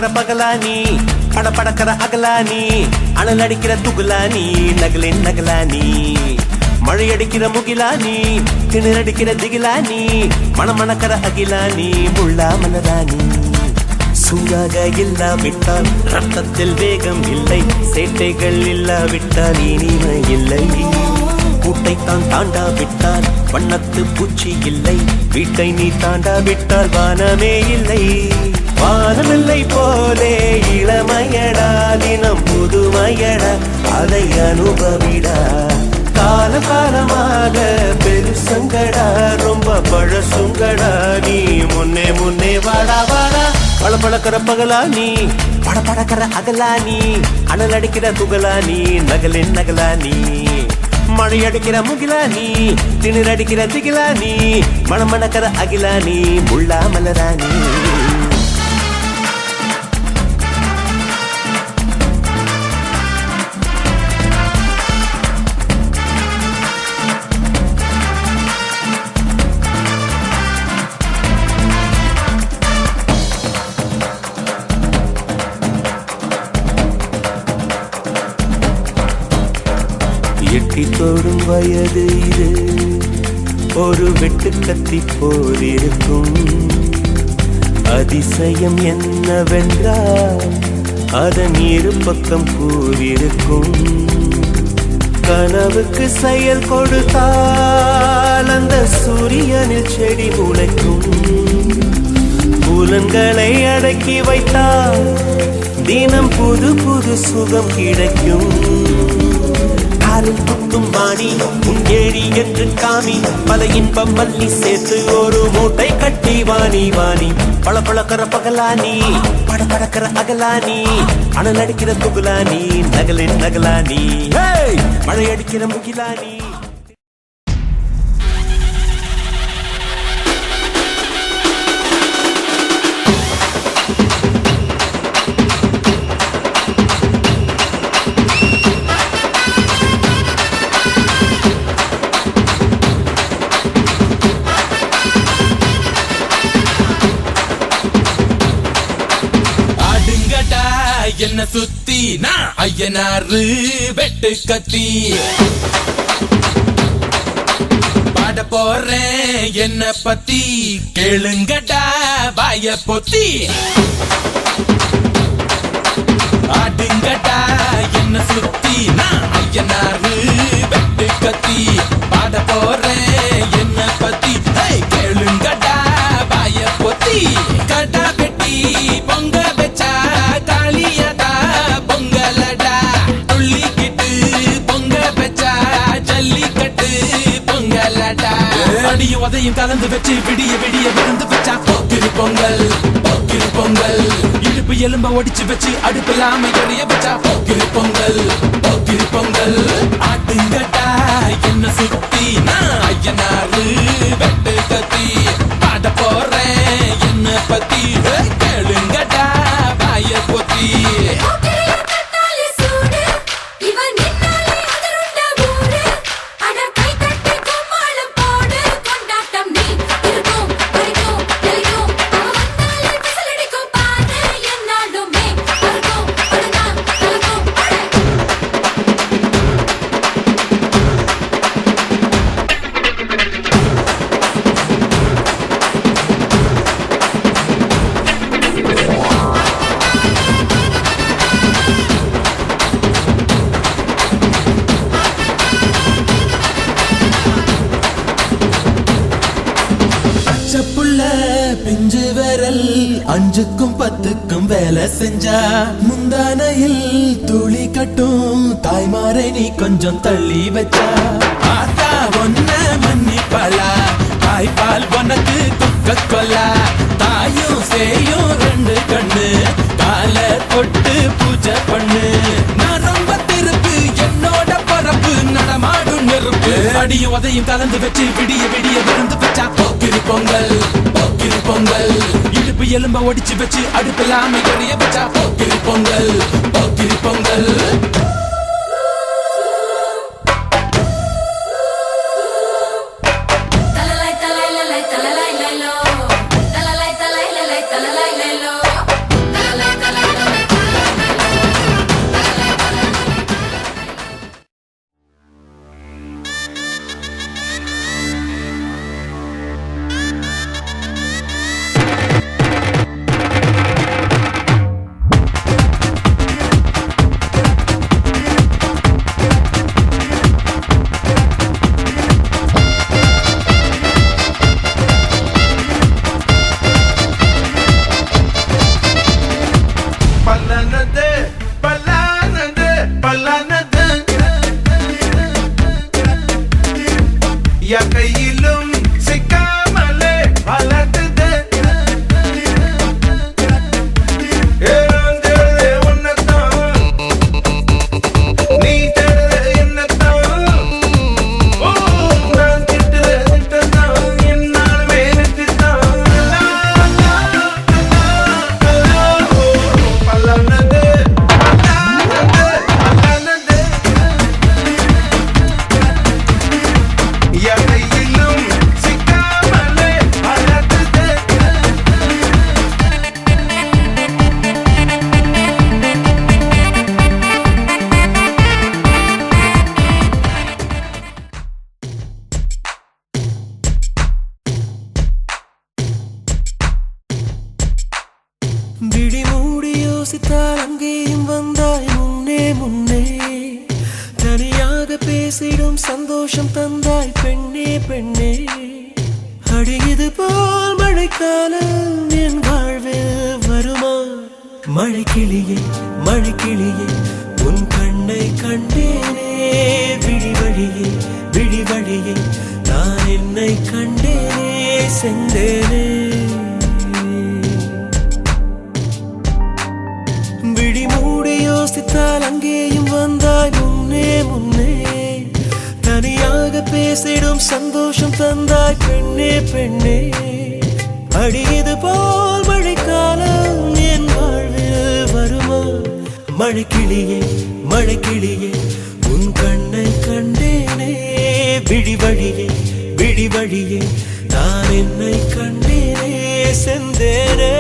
பளபளக்கிற பகலானி படபடக்கிற அகலானி அனல் அடிக்கிற துகுலானி நகலின் நகலானி மழையடிக்கிற முகிலானி திணறடிக்கிற திகிலானி மணமணக்கிற அகிலானி முள்ளா மலரானி சூடாக இல்லாவிட்டால் ரத்தத்தில் வேகம் இல்லை சேட்டைகள் இல்லாவிட்டால் இனிமை இல்லை கூட்டைத்தான் தாண்டாவிட்டால் வண்ணத்து பூச்சி இல்லை வீட்டை நீ தாண்டாவிட்டால் வானமே இல்லை வானமில்லை போலே இளமையடா தினம் புதுமையடா அதை அனுபவிடா கால காலமாக பெருசங்கடா ரொம்ப பழசுங்கடா நீ முன்னே முன்னே வாடா வாடா பளபளக்கிற பகலானி படபடக்கிற அகலானி அனல் அடிக்கிற துகலானி நகலின் நகலானி மழையடிக்கிற முகிலானி திணறடிக்கிற திகிலானி மணமணக்கிற அகிலானி முள்ளா மலரானி எட்டி தோடும் வயது இது ஒரு வெட்டு கத்தி போலிருக்கும் அதிசயம் என்னவென்றால் அதன் இரு பக்கம் கூறியிருக்கும் கனவுக்கு செயல் கொடுத்தால் அந்த சூரியனில் செடி முளைக்கும் புலன்களை அடக்கி வைத்தால் தினம் புது புது சுகம் கிடைக்கும் குத்தும் வாணி உன் ஏழி என்று காமி பல இன்பம் மல்லி சேர்த்து ஒரு மூட்டை கட்டி வாணி வாணி பளபளக்கிற பகலானி படபடக்கிற அகலானி அனல் அடிக்கிற துகுலானி நகலின் நகலானி மழையடிக்கிற முகிலானி என்ன சுத்தி நான் ஐயனாரு வெட்டு கத்தி பாட போறேன் என்ன பத்தி கேளுங்கடா வாய பொத்தி ஆடுங்கடா என்ன சுத்தி நான் ஐயனாரு வெட்டு கத்தி பாட போறேன் என்ன பத்தி கேளுங்கடா வாய பொத்தி கடா வெட்டி பொங்க வச்சா காளியதா பொங்கலடா துள்ளிக்கிட்டு பொங்க வச்சா ஜல்லிக்கட்டு பொங்கலடா அடியும் உதையும் கலந்து வச்சு விடிய விடிய விழுந்து வச்சா போக்கிரு பொங்கல் போக்கிரு பொங்கல் இடுப்பு எலும்ப ஒடிச்சு வச்சு அடுப்பில்லாம எறிய வச்சா போக்கிரு பொங்கல் போக்கிரு பொங்கல் ஆட்டுங்கட்டா என்ன சுத்தி நான் ஐயனாரு வெட்டு கத்தி பாட போறேன் என்ன பத்தி கேளுங்கடா வாய பொத்தி பிஞ்சு விரல் அஞ்சுக்கும் பத்துக்கும் வேலை செஞ்சா முந்தானையில் துளி கட்டும் தாய்மாரை நீ கொஞ்சம் தள்ளி வச்சா ஆத்தா ஒன்ன மன்னிப்பாளா தாய்ப்பால் உனக்கு குக்க கொல்லா தாயும் சேயும் ரெண்டு கண்ணு கால தொட்டு பூஜை பண்ணு நான் ரொம்ப திருப்பு என்னோட பரப்பு நடமாடும் நெருப்பு அடியும் உதையும் கலந்து வச்சு விடிய விடிய விழுந்து வச்சா போக்கிரு பொங்கல் போக்கிரு பொங்கல் இடுப்பு எலும்ப ஒடிச்சு வச்சு அடுப்பில்லாம எறிய வச்சா போக்கிரு Pongal போக்கிரு Pongal la la la என் கையிலும் சிக்காமலே வளர்த்துது விழி மூடி யோசித்தால் அங்கேயும் வந்தாய் முன்னே முன்னே தனியாக பேசிடும் சந்தோஷம் தந்தாய் பெண்ணே பெண்ணே அடியது போல் மழைக்காலம் என் வாழ்வில் வருமா மழைக்கிளியே மழைக்கிளியே உன் கண்ணை கண்டேனே விழி வழியே விழி வழியே நான் என்னை கண்டேனே சென்றேனே விழி மூடி யோசித்தால் அங்கேயும் வந்தாய் முன்னே முன்னே தனியாக பேசிடும் சந்தோஷம் தந்தாய் பெண்ணே பெண்ணே அடியது போல் மழைக்காலம் என் வாழ்வில் வருமா மழைக்கிளியே மழைக்கிளியே உன் கண்ணை கண்டேனே விழி வழியே விழி வழியே நான் என்னை கண்டேனே செந்தேனே